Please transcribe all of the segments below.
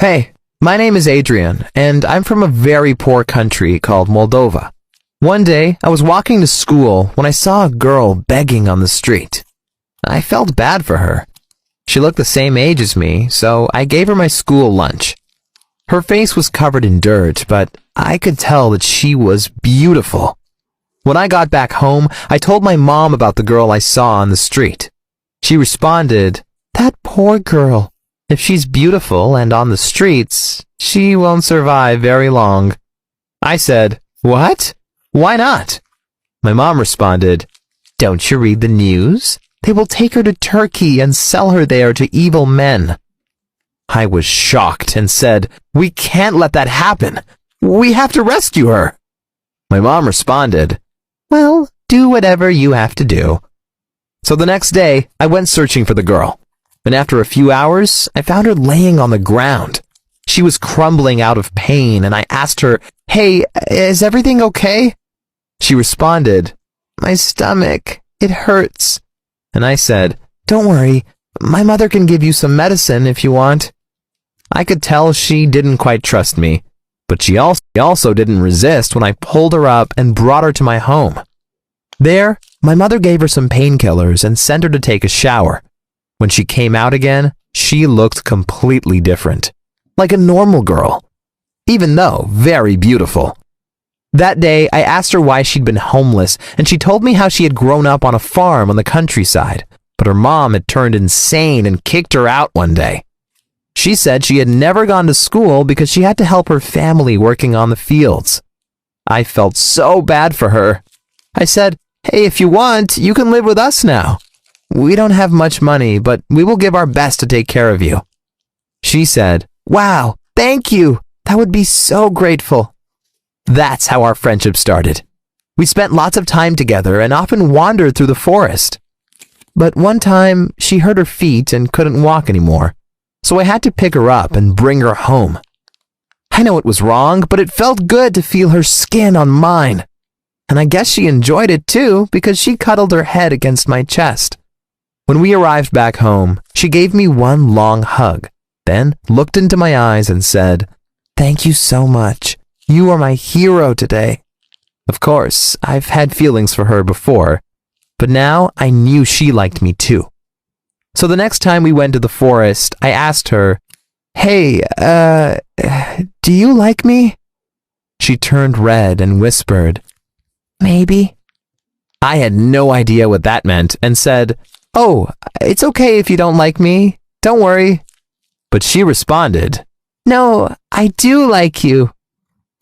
Hey, my name is Adrian, and I'm from a very poor country called Moldova. One day, I was walking to school when I saw a girl begging on the street. I felt bad for her. She looked the same age as me, so I gave her my school lunch. Her face was covered in dirt, but I could tell that she was beautiful. When I got back home, I told my mom about the girl I saw on the street. She responded, "That poor girl. If she's beautiful and on the streets, she won't survive very long." I said, "What? Why not?" My mom responded, "Don't you read the news? They will take her to Turkey and sell her there to evil men." I was shocked and said, "We can't let that happen. We have to rescue her." My mom responded, "Well, do whatever you have to do." So the next day, I went searching for the girl. And after a few hours, I found her laying on the ground. She was crumbling out of pain, and I asked her, "Hey, is everything okay?" She responded, "My stomach, it hurts." And I said, "Don't worry, my mother can give you some medicine if you want." I could tell she didn't quite trust me, but she also didn't resist when I pulled her up and brought her to my home. There, my mother gave her some painkillers and sent her to take a shower. When she came out again, she looked completely different, like a normal girl, even though very beautiful. That day, I asked her why she'd been homeless, and she told me how she had grown up on a farm on the countryside, but her mom had turned insane and kicked her out one day. She said she had never gone to school because she had to help her family working on the fields. I felt so bad for her. I said, "Hey, if you want, you can live with us now. We don't have much money, but we will give our best to take care of you." She said, "Wow, thank you. That would be so grateful." That's how our friendship started. We spent lots of time together and often wandered through the forest. But one time, she hurt her feet and couldn't walk anymore, so I had to pick her up and bring her home. I know it was wrong, but it felt good to feel her skin on mine. And I guess she enjoyed it too, because she cuddled her head against my chest. When we arrived back home, she gave me one long hug, then looked into my eyes and said, "Thank you so much. You are my hero today." Of course, I've had feelings for her before, but now I knew she liked me too. So the next time we went to the forest, I asked her, "Hey, do you like me?" She turned red and whispered, "Maybe." I had no idea what that meant and said, "Oh, it's okay if you don't like me. Don't worry." But she responded, "No, I do like you."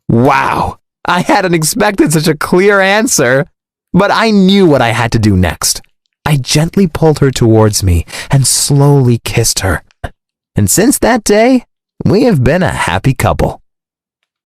Wow, I hadn't expected such a clear answer, but I knew what I had to do next. I gently pulled her towards me and slowly kissed her. And since that day, we have been a happy couple.